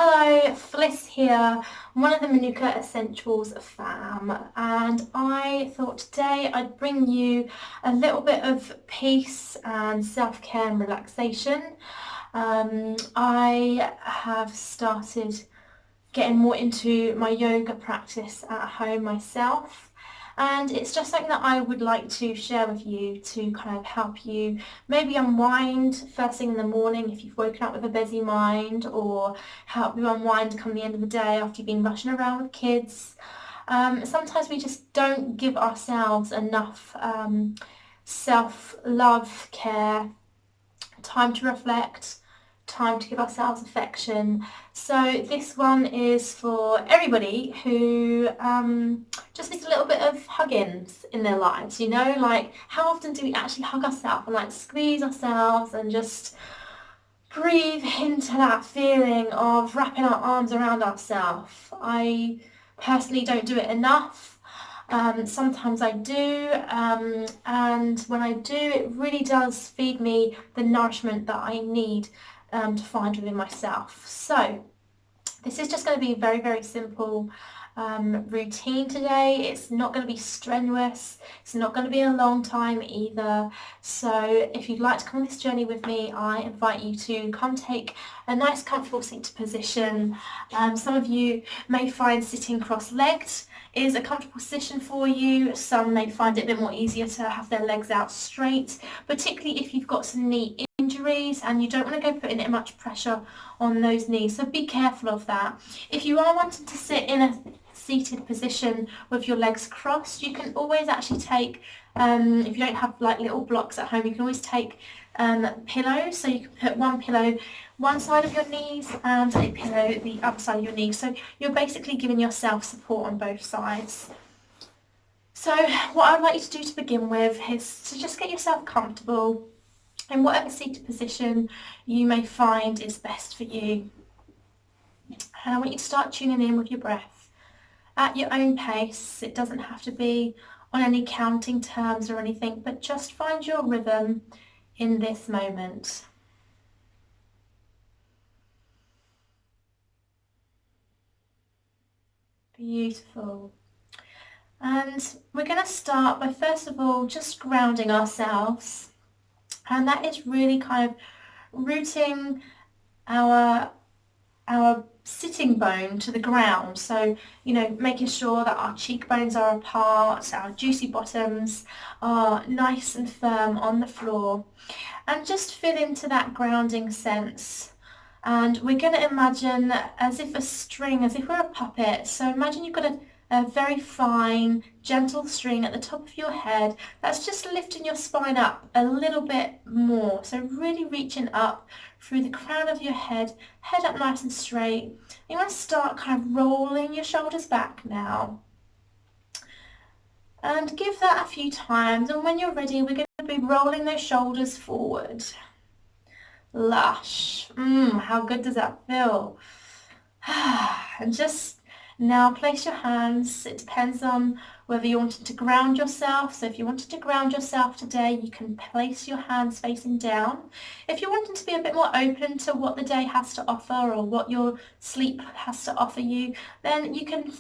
Hello, Fliss here, one of the Manuka Essentials fam, and I thought today I'd bring you a little bit of peace and self-care and relaxation. I have started getting more into my yoga practice at home myself. And it's just something that I would like to share with you to kind of help you maybe unwind first thing in the morning if you've woken up with a busy mind, or help you unwind come the end of the day after you've been rushing around with kids. Sometimes we just don't give ourselves enough self-love, care, time to reflect, time to give ourselves affection. So this one is for everybody who just needs a little bit of huggins in their lives, like how often do we actually hug ourselves and like squeeze ourselves and just breathe into that feeling of wrapping our arms around ourselves. I personally don't do it enough. Sometimes I do, and when I do, it really does feed me the nourishment that I need to find within myself. So this is just going to be a very, very simple routine today. It's not going to be strenuous. It's not going to be a long time either. So if you'd like to come on this journey with me, I invite you to come take a nice comfortable seated position. Some of you may find sitting cross-legged is a comfortable position for you. Some may find it a bit more easier to have their legs out straight, particularly if you've got some knee injuries and you don't want to go putting it much pressure on those knees, so be careful of that. If you are wanting to sit in a seated position with your legs crossed, you can always actually take, if you don't have like little blocks at home, you can always take pillows, so you can put one pillow one side of your knees and a pillow the other side of your knees, so you're basically giving yourself support on both sides. So what I'd like you to do to begin with is to just get yourself comfortable in whatever seated position you may find is best for you. And I want you to start tuning in with your breath at your own pace. It doesn't have to be on any counting terms or anything, but just find your rhythm in this moment. Beautiful. And we're going to start by first of all just grounding ourselves, and that is really kind of rooting our sitting bone to the ground. So, making sure that our cheekbones are apart, our juicy bottoms are nice and firm on the floor, and just feel into that grounding sense. And we're going to imagine as if a string, as if we're a puppet. So imagine you've got a very fine, gentle string at the top of your head that's just lifting your spine up a little bit more. So really reaching up through the crown of your head up nice and straight. You want to start kind of rolling your shoulders back now. And give that a few times, and when you're ready, we're going to be rolling those shoulders forward. Lush. How good does that feel? And just now place your hands. It depends on whether you wanted to ground yourself. So if you wanted to ground yourself today, you can place your hands facing down. If you're wanting to be a bit more open to what the day has to offer or what your sleep has to offer you, then you can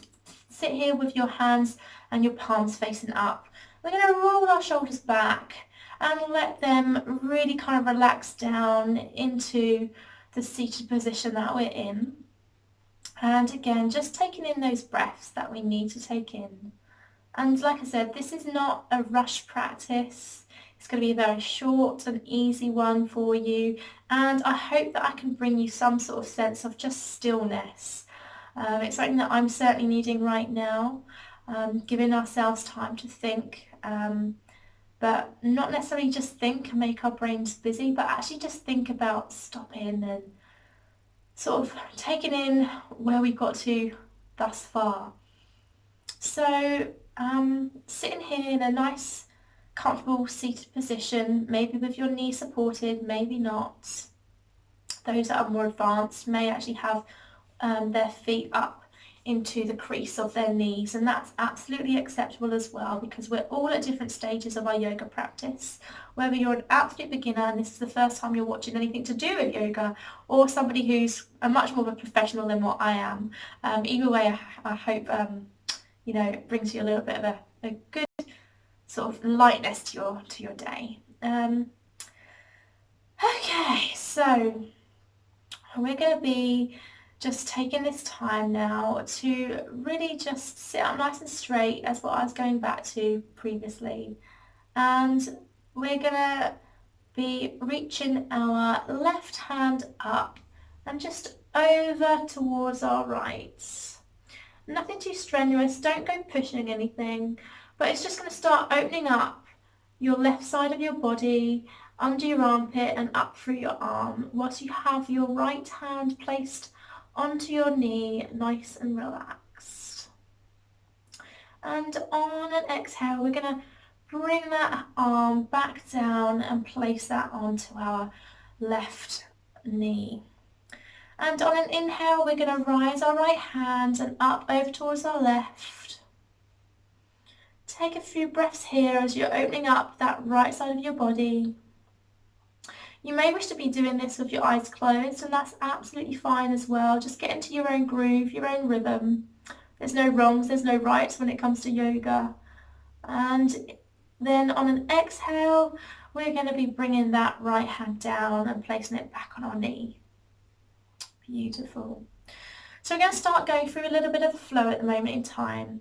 sit here with your hands and your palms facing up. We're going to roll our shoulders back and let them really kind of relax down into the seated position that we're in. And again, just taking in those breaths that we need to take in. And like I said, this is not a rush practice. It's going to be a very short and easy one for you. And I hope that I can bring you some sort of sense of just stillness. It's something that I'm certainly needing right now, giving ourselves time to think. But not necessarily just think and make our brains busy, but actually just think about stopping and sort of taking in where we've got to thus far. So sitting here in a nice, comfortable seated position, maybe with your knee supported, maybe not. Those that are more advanced may actually have their feet up into the crease of their knees, and that's absolutely acceptable as well, because we're all at different stages of our yoga practice. Whether you're an absolute beginner and this is the first time you're watching anything to do with yoga, or somebody who's a much more of a professional than what I am, either way, I hope you know, it brings you a little bit of a good sort of lightness to your day. Okay, so we're going to be just taking this time now to really just sit up nice and straight, as what I was going back to previously. And we're going to be reaching our left hand up and just over towards our right. Nothing too strenuous, don't go pushing anything, but it's just going to start opening up your left side of your body, under your armpit and up through your arm, whilst you have your right hand placed onto your knee, nice and relaxed. And on an exhale, we're going to bring that arm back down and place that onto our left knee. And on an inhale, we're going to rise our right hand and up over towards our left. Take a few breaths here as you're opening up that right side of your body. You may wish to be doing this with your eyes closed, and that's absolutely fine as well. Just get into your own groove, your own rhythm. There's no wrongs, there's no rights when it comes to yoga. And then on an exhale, we're going to be bringing that right hand down and placing it back on our knee. Beautiful. So we're going to start going through a little bit of a flow at the moment in time.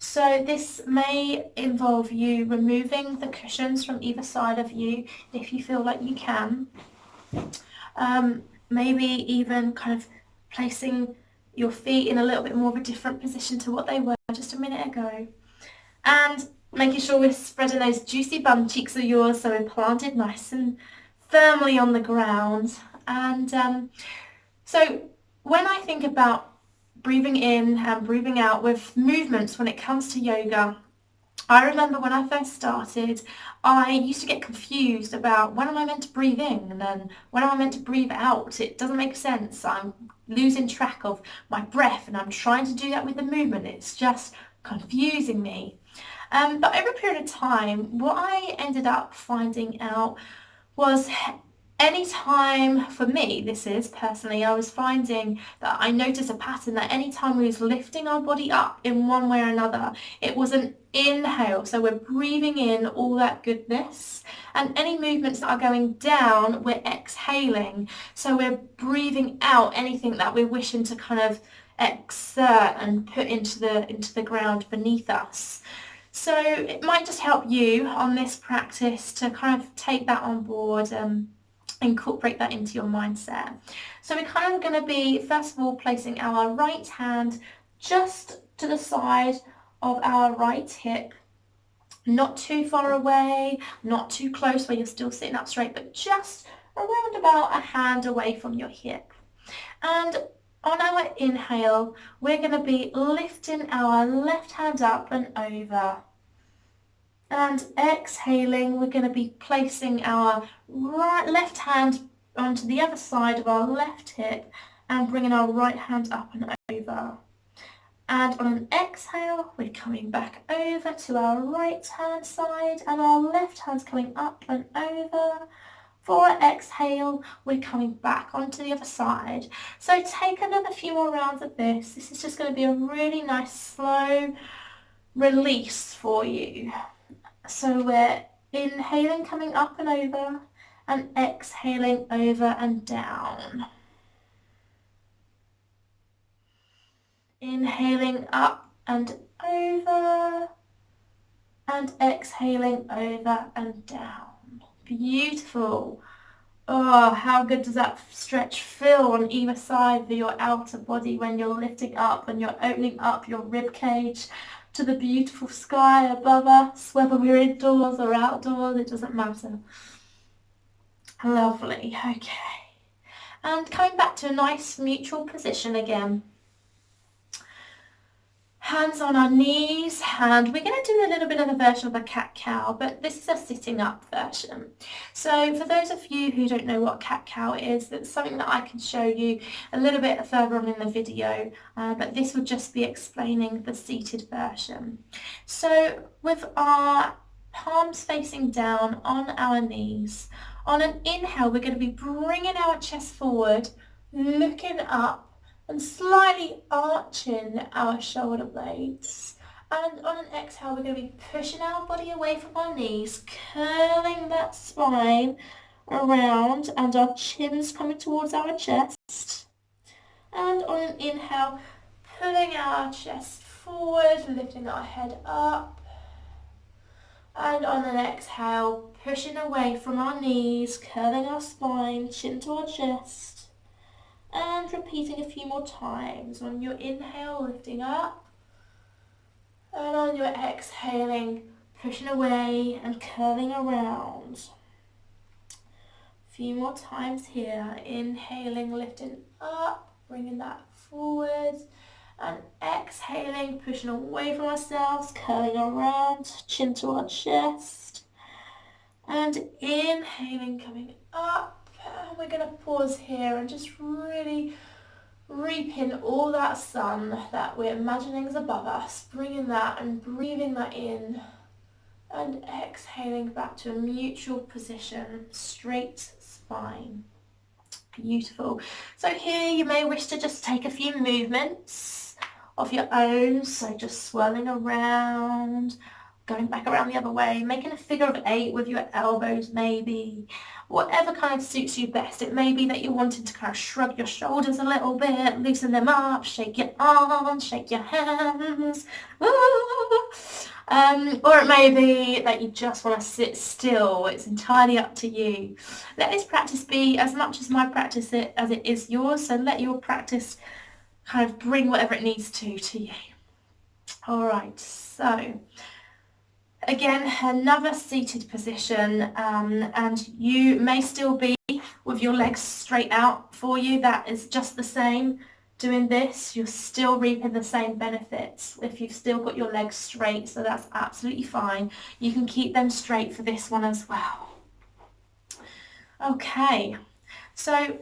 So this may involve you removing the cushions from either side of you if you feel like you can. Maybe even kind of placing your feet in a little bit more of a different position to what they were just a minute ago. And making sure we're spreading those juicy bum cheeks of yours so we're planted nice and firmly on the ground. And so when I think about breathing in and breathing out with movements when it comes to yoga, I remember when I first started, I used to get confused about when am I meant to breathe in and then when am I meant to breathe out. It doesn't make sense. I'm losing track of my breath and I'm trying to do that with the movement. It's just confusing me. But over a period of time, what I ended up finding out was any time, for me, this is personally, I was finding that I noticed a pattern that any time we was lifting our body up in one way or another, it was an inhale. So we're breathing in all that goodness, and any movements that are going down, we're exhaling. So we're breathing out anything that we're wishing to kind of exert and put into the ground beneath us. So it might just help you on this practice to kind of take that on board and incorporate that into your mindset. So we're kind of going to be, first of all, placing our right hand just to the side of our right hip, not too far away, not too close where you're still sitting up straight, but just around about a hand away from your hip. And on our inhale, we're going to be lifting our left hand up and over. And exhaling, we're going to be placing our left hand onto the other side of our left hip and bringing our right hand up and over. And on an exhale, we're coming back over to our right hand side and our left hand's coming up and over. For our exhale, we're coming back onto the other side. So take another few more rounds of this. This is just going to be a really nice slow release for you. So we're inhaling, coming up and over, and exhaling over and down. Inhaling up and over, and exhaling over and down. Beautiful. Oh, how good does that stretch feel on either side of your outer body when you're lifting up and you're opening up your rib cage to the beautiful sky above us, whether we're indoors or outdoors, it doesn't matter. Lovely, okay. And coming back to a nice neutral position again. Hands on our knees, and we're going to do a little bit of a version of a cat-cow, but this is a sitting up version. So for those of you who don't know what cat-cow is, that's something that I can show you a little bit further on in the video, but this would just be explaining the seated version. So with our palms facing down on our knees, on an inhale we're going to be bringing our chest forward, looking up, and slightly arching our shoulder blades. And on an exhale, we're going to be pushing our body away from our knees, curling that spine around, and our chin's coming towards our chest. And on an inhale, pulling our chest forward, lifting our head up. And on an exhale, pushing away from our knees, curling our spine, chin to our chest. And repeating a few more times. On your inhale, lifting up, and on your exhaling, pushing away and curling around. A few more times here. Inhaling, lifting up, bringing that forward, and exhaling, pushing away from ourselves, curling around, chin to our chest, and inhaling, coming up. And we're going to pause here and just really reap in all that sun that we're imagining is above us, bringing that and breathing that in, and exhaling back to a neutral position, straight spine. Beautiful. So here you may wish to just take a few movements of your own, so just swirling around, going back around the other way, making a figure of 8 with your elbows maybe, whatever kind of suits you best. It may be that you're wanting to kind of shrug your shoulders a little bit, loosen them up, shake your arms, shake your hands, or it may be that you just want to sit still. It's entirely up to you. Let this practice be as much as my practice as it is yours, so let your practice kind of bring whatever it needs to you. All right, so again, another seated position, and you may still be with your legs straight out for you. That is just the same. Doing this, you're still reaping the same benefits if you've still got your legs straight, so that's absolutely fine. You can keep them straight for this one as well. Okay, so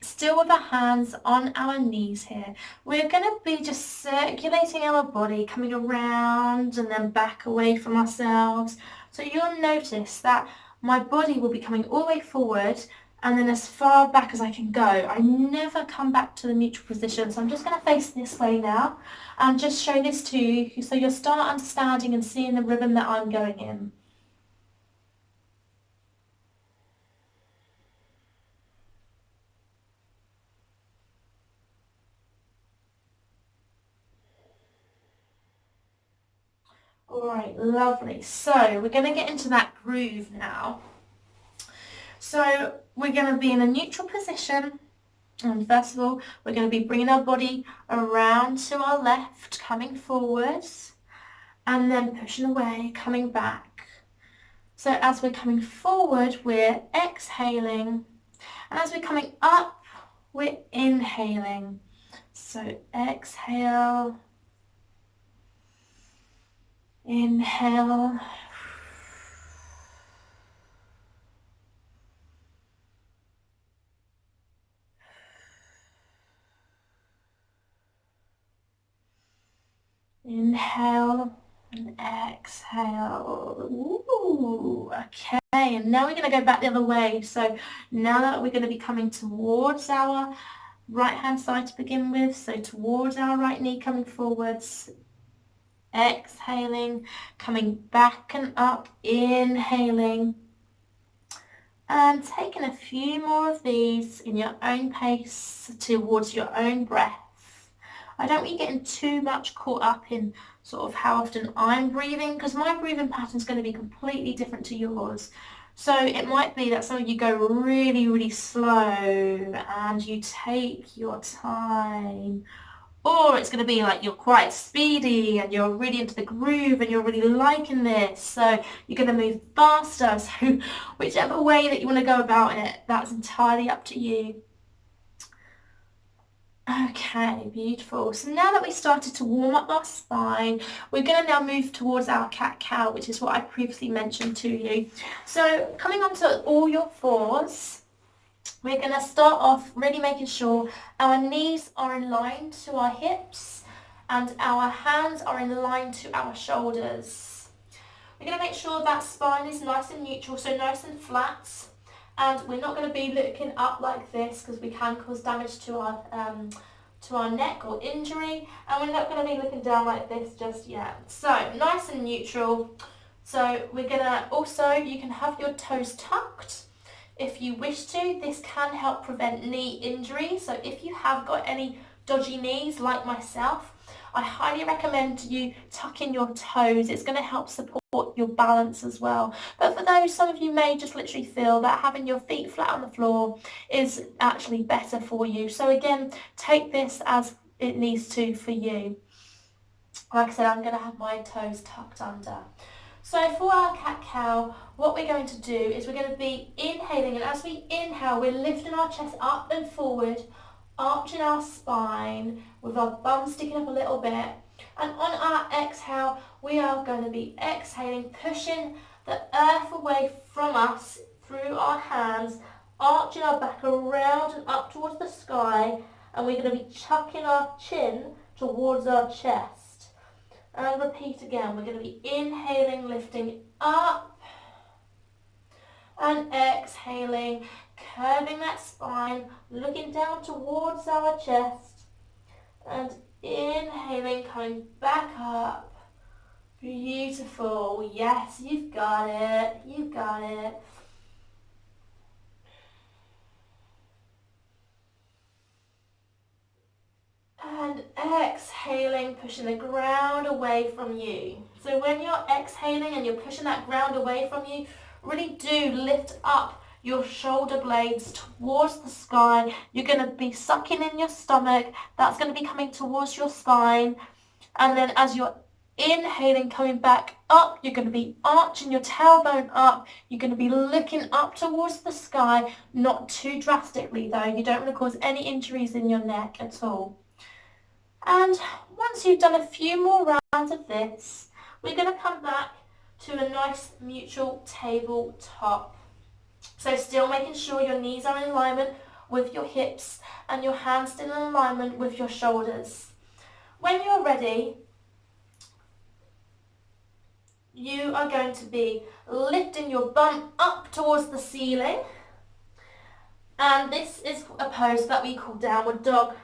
still with our hands on our knees here, we're going to be just circulating our body, coming around and then back away from ourselves. So you'll notice that my body will be coming all the way forward and then as far back as I can go. I never come back to the neutral position, so I'm just going to face this way now and just show this to you so you'll start understanding and seeing the rhythm that I'm going in. All right, lovely. So we're going to get into that groove now. So we're going to be in a neutral position, and first of all, we're going to be bringing our body around to our left, coming forwards, and then pushing away, coming back. So as we're coming forward, we're exhaling, and as we're coming up, we're inhaling. So exhale, inhale, inhale and exhale. Ooh, okay, and now we're going to go back the other way. So now that we're going to be coming towards our right hand side to begin with, so towards our right knee, coming forwards, exhaling, coming back and up, inhaling, and taking a few more of these in your own pace towards your own breath. I don't want you getting too much caught up in sort of how often I'm breathing, because my breathing pattern is going to be completely different to yours. So it might be that some of you go really, really slow and you take your time. Or it's going to be like you're quite speedy and you're really into the groove and you're really liking this, so you're going to move faster. So whichever way that you want to go about it, that's entirely up to you. Okay, beautiful. So now that we started to warm up our spine, we're going to now move towards our cat-cow, which is what I previously mentioned to you. So coming onto all your fours, we're going to start off really making sure our knees are in line to our hips and our hands are in line to our shoulders. We're going to make sure that spine is nice and neutral, so nice and flat. And we're not going to be looking up like this because we can cause damage to our neck or injury. And we're not going to be looking down like this just yet. So nice and neutral. So we're going to also, you can have your toes tucked if you wish to. This can help prevent knee injury. So if you have got any dodgy knees like myself, I highly recommend you tucking your toes. It's going to help support your balance as well. But for those, some of you may just literally feel that having your feet flat on the floor is actually better for you. So again, take this as it needs to for you. Like I said, I'm going to have my toes tucked under. So for our cat-cow, what we're going to do is we're going to be inhaling, and as we inhale, we're lifting our chest up and forward, arching our spine with our bum sticking up a little bit. And on our exhale, we are going to be exhaling, pushing the earth away from us through our hands, arching our back around and up towards the sky, and we're going to be chucking our chin towards our chest. And repeat again, we're going to be inhaling, lifting up, and exhaling, curving that spine, looking down towards our chest, and inhaling, coming back up. Beautiful. Yes, you've got it. You've got it. And exhaling, pushing the ground away from you. So when you're exhaling and you're pushing that ground away from you, really do lift up your shoulder blades towards the sky. You're going to be sucking in your stomach. That's going to be coming towards your spine. And then as you're inhaling, coming back up, you're going to be arching your tailbone up. You're going to be looking up towards the sky, not too drastically though. You don't want to cause any injuries in your neck at all. And once you've done a few more rounds of this, we're going to come back to a nice neutral tabletop. So still making sure your knees are in alignment with your hips and your hands still in alignment with your shoulders. When you're ready, you are going to be lifting your bum up towards the ceiling. And this is a pose that we call downward dog.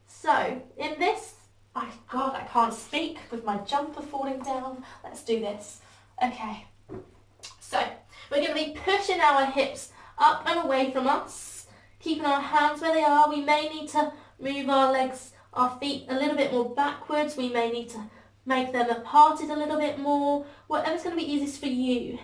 So in this, I can't speak with my jumper falling down. Let's do this. Okay. So we're going to be pushing our hips up and away from us, keeping our hands where they are. We may need to move our legs, our feet a little bit more backwards. We may need to make them parted a little bit more. Whatever's going to be easiest for you.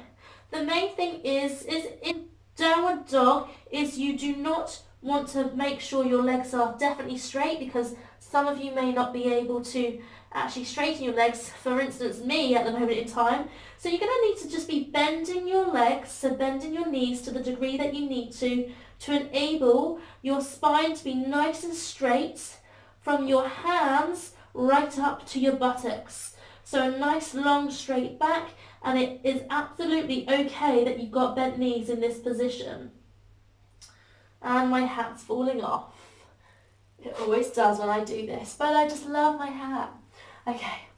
The main thing is in downward dog is you do not want to make sure your legs are definitely straight, because some of you may not be able to actually straighten your legs, for instance me at the moment in time. So you're going to need to just be bending your legs, so bending your knees to the degree that you need to enable your spine to be nice and straight from your hands right up to your buttocks. So a nice long straight back, and it is absolutely okay that you've got bent knees in this position. And my hat's falling off. It always does when I do this, but I just love my hat. Okay.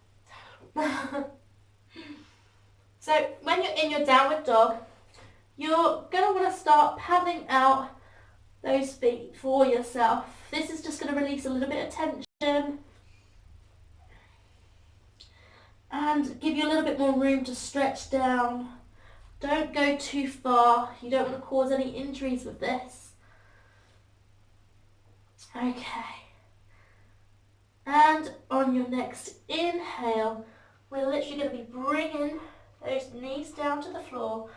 So when you're in your downward dog, you're going to want to start paddling out those feet for yourself. This is just going to release a little bit of tension and give you a little bit more room to stretch down. Don't go too far. You don't want to cause any injuries with this. Okay. And on your next inhale, we're literally going to be bringing those knees down to the floor.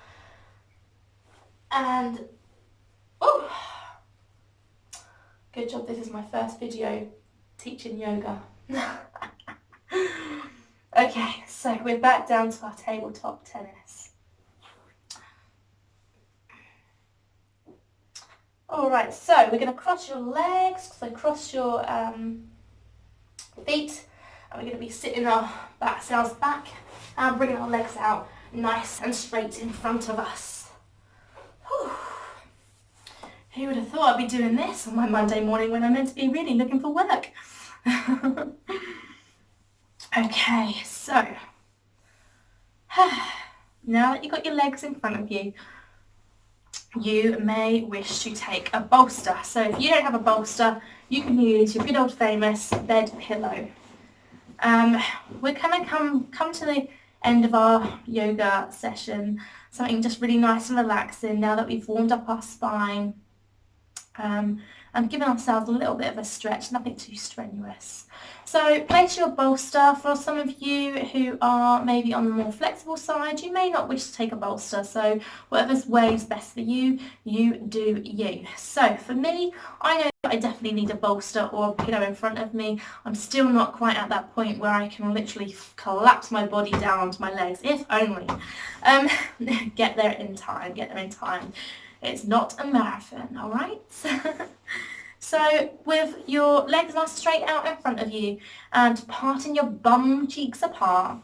And, oh, good job, this is my first video teaching yoga. Okay, so we're back down to our tabletop tennis. Alright, so we're going to cross your legs, so cross your feet, and we're going to be sitting our back ourselves back and bringing our legs out nice and straight in front of us. Whew. Who would have thought I'd be doing this on my Monday morning when I'm meant to be really looking for work? Okay, so now that you've got your legs in front of you, you may wish to take a bolster. So if you don't have a bolster, you can use your good old famous bed pillow. We're going to come to the end of our yoga session, something just really nice and relaxing now that we've warmed up our spine and given ourselves a little bit of a stretch, nothing too strenuous. So place your bolster. For some of you who are maybe on the more flexible side, you may not wish to take a bolster, so whatever's way is best for you, you do you. So for me, I know that I definitely need a bolster or a pillow in front of me. I'm still not quite at that point where I can literally collapse my body down onto my legs, if only. Get there in time. It's not a marathon, all right? So with your legs nice straight out in front of you and parting your bum cheeks apart,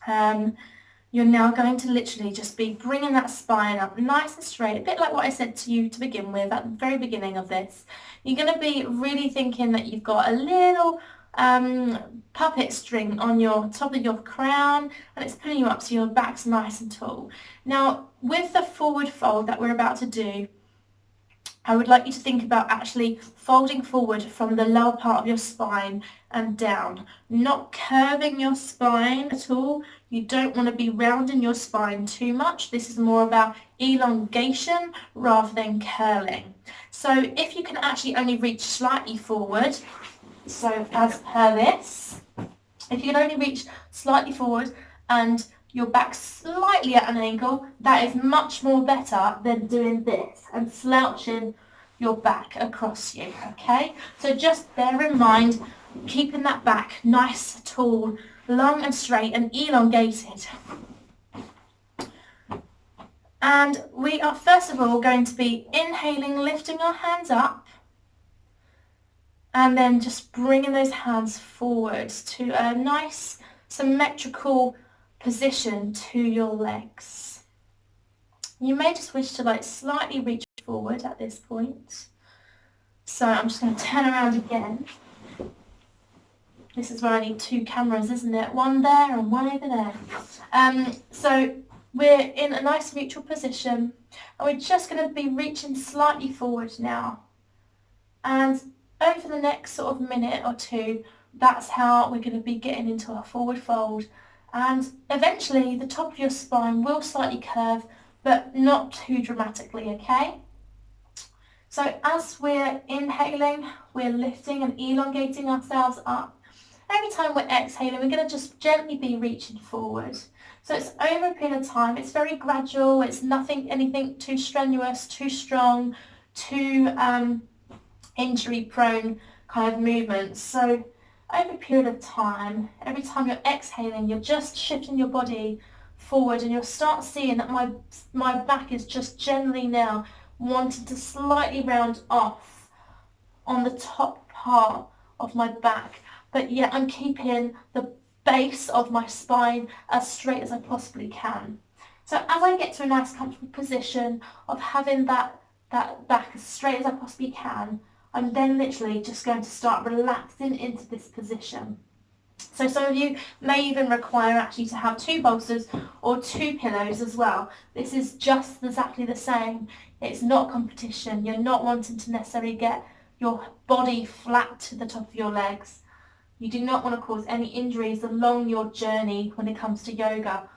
you're now going to literally just be bringing that spine up nice and straight, a bit like what I said to you to begin with at the very beginning of this. You're going to be really thinking that you've got a little puppet string on your top of your crown, and it's pulling you up so your back's nice and tall. Now, with the forward fold that we're about to do, I would like you to think about actually folding forward from the lower part of your spine and down, not curving your spine at all. You don't want to be rounding your spine too much. This is more about elongation rather than curling. So if you can actually only reach slightly forward, so as per this, if you can only reach slightly forward and your back slightly at an angle, that is much more better than doing this and slouching your back across you, okay? So just bear in mind keeping that back nice, tall, long and straight and elongated. And we are first of all going to be inhaling, lifting our hands up, and then just bringing those hands forward to a nice symmetrical position to your legs. You may just wish to slightly reach forward at this point. So I'm just going to turn around again. This is where I need two cameras, isn't it? One there and one over there. So we're in a nice neutral position, and we're just going to be reaching slightly forward now. And over the next sort of minute or two, that's how we're going to be getting into our forward fold. And eventually the top of your spine will slightly curve, but not too dramatically, okay? So as we're inhaling, we're lifting and elongating ourselves up. Every time we're exhaling, we're going to just gently be reaching forward. So it's over a period of time. It's very gradual. It's anything too strenuous, too strong, too injury prone kind of movements. So over a period of time, every time you're exhaling, you're just shifting your body forward, and you'll start seeing that my back is just generally now wanting to slightly round off on the top part of my back, but yet I'm keeping the base of my spine as straight as I possibly can. So as I get to a nice comfortable position of having that back as straight as I possibly can, I'm then literally just going to start relaxing into this position. So some of you may even require actually to have two bolsters or two pillows as well. This is just exactly the same. It's not competition. You're not wanting to necessarily get your body flat to the top of your legs. You do not want to cause any injuries along your journey when it comes to yoga,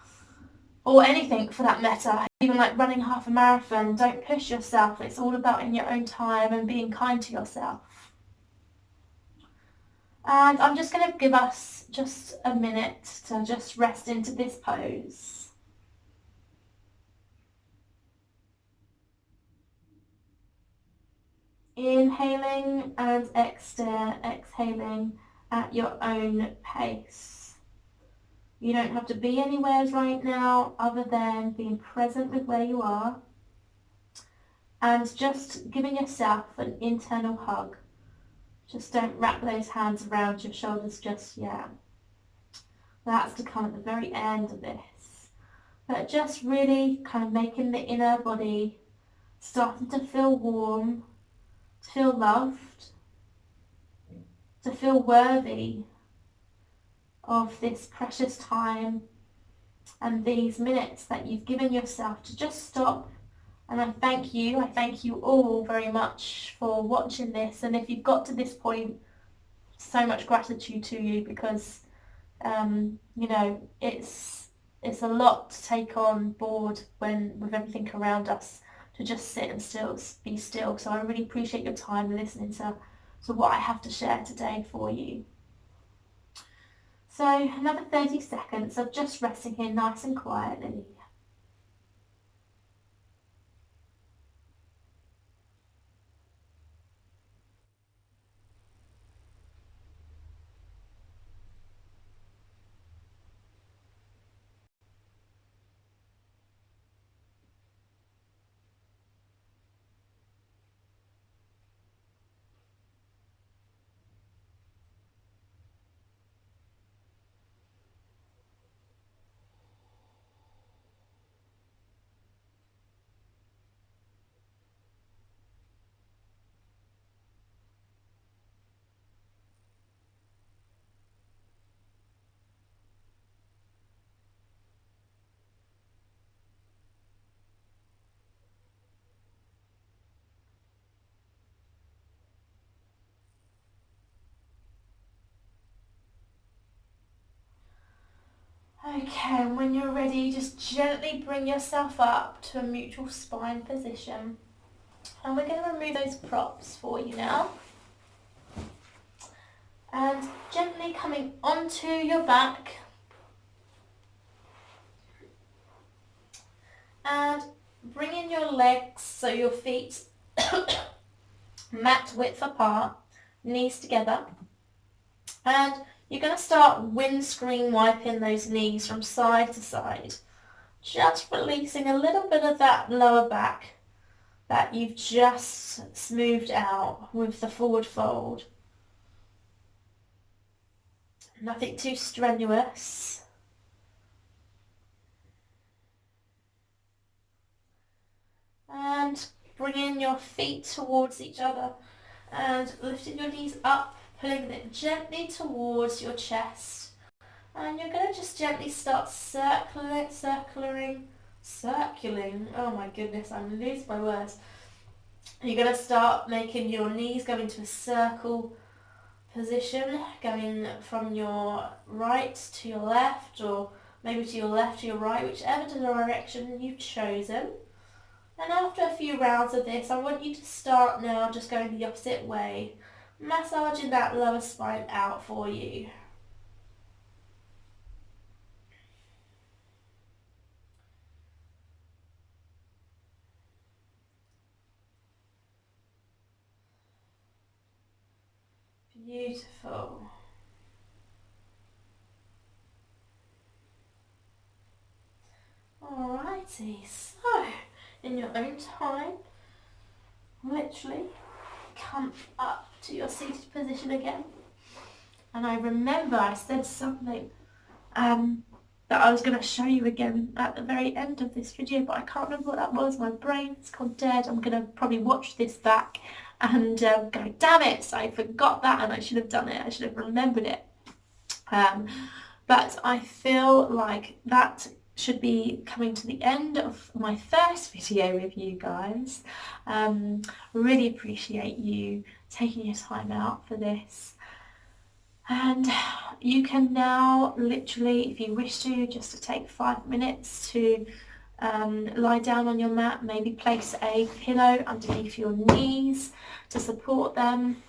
or anything for that matter. Even like running half a marathon, don't push yourself. It's all about in your own time and being kind to yourself. And I'm just going to give us just a minute to just rest into this pose. Inhaling and exhaling at your own pace. You don't have to be anywhere right now other than being present with where you are. and just giving yourself an internal hug. Just don't wrap those hands around your shoulders just yet. That's to come at the very end of this. But just really kind of making the inner body starting to feel warm, to feel loved, to feel worthy of this precious time and these minutes that you've given yourself to just stop. And I thank you all very much for watching this. And if you've got to this point, so much gratitude to you, because you know, it's a lot to take on board when with everything around us, to just sit and be still. So I really appreciate your time listening to what I have to share today for you. So another 30 seconds of just resting here nice and quietly. Okay, and when you're ready, just gently bring yourself up to a neutral spine position. And we're going to remove those props for you now. And gently coming onto your back. And bringing your legs, so your feet mat width apart, knees together. And you're going to start windscreen wiping those knees from side to side. Just releasing a little bit of that lower back that you've just smoothed out with the forward fold. Nothing too strenuous. And bringing your feet towards each other and lifting your knees up, pulling it gently towards your chest. And you're going to just gently start circling. Oh my goodness, I'm losing my words. You're going to start making your knees go into a circle position, going from your right to your left, or maybe to your left to your right, whichever direction you've chosen. And after a few rounds of this, I want you to start now just going the opposite way, massaging that lower spine out for you. Beautiful. Alrighty, so in your own time, literally come up to your seated position again. And I remember I said something that I was going to show you again at the very end of this video, but I can't remember what that was. My brain's gone dead. I'm going to probably watch this back and go, damn it, I forgot that and I should have done it. I should have remembered it. But I feel like that should be coming to the end of my first video with you guys. Really appreciate you taking your time out for this. And you can now literally, if you wish to, just to take 5 minutes to lie down on your mat, maybe place a pillow underneath your knees to support them.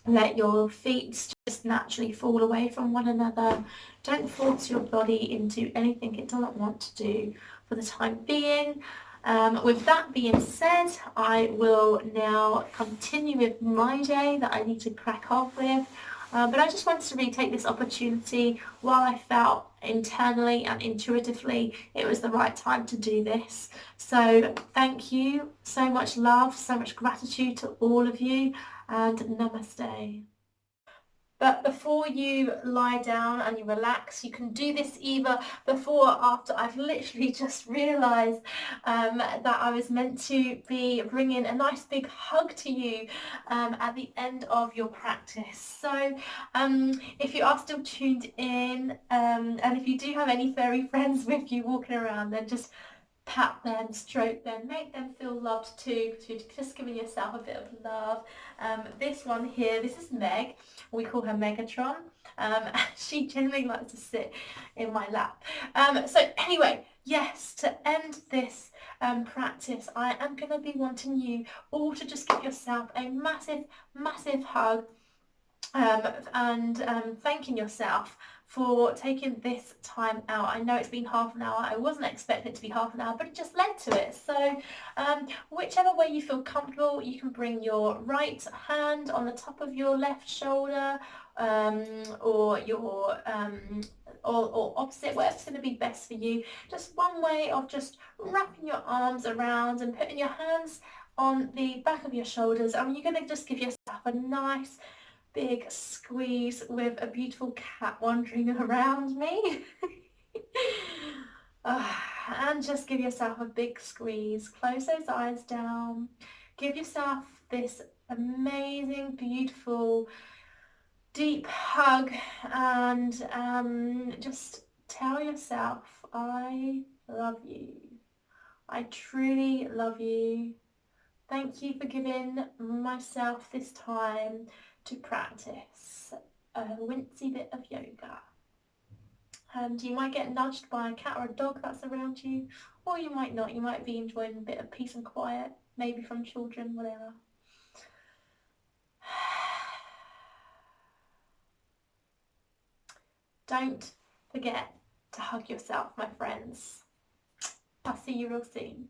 Let your feet just naturally fall away from one another. Don't force your body into anything it doesn't want to do for the time being. With that being said, I will now continue with my day that I need to crack off with. But I just wanted to really take this opportunity while I felt internally and intuitively it was the right time to do this. So thank you, so much love, so much gratitude to all of you, and namaste. But before you lie down and you relax, you can do this either before or after. I've literally just realised that I was meant to be bringing a nice big hug to you at the end of your practice. So if you are still tuned in, and if you do have any furry friends with you walking around, then just pat them, stroke them, make them feel loved too, because you're just giving yourself a bit of love. This one here, this is Meg. We call her Megatron. She generally likes to sit in my lap. So anyway, yes, to end this practice, I am going to be wanting you all to just give yourself a massive, massive hug, and thanking yourself for taking this time out. I know it's been half an hour. I wasn't expecting it to be half an hour, but it just led to it. So whichever way you feel comfortable, you can bring your right hand on the top of your left shoulder, or your or opposite, whatever's going to be best for you. Just one way of just wrapping your arms around and putting your hands on the back of your shoulders, and you're going to just give yourself a nice big squeeze with a beautiful cat wandering around me. And just give yourself a big squeeze. Close those eyes down. Give yourself this amazing, beautiful, deep hug, and just tell yourself, I love you. I truly love you. Thank you for giving myself this time to practice a wincy bit of yoga. And you might get nudged by a cat or a dog that's around you, or you might not. You might be enjoying a bit of peace and quiet, maybe from children, whatever. Don't forget to hug yourself, my friends. I'll see you real soon.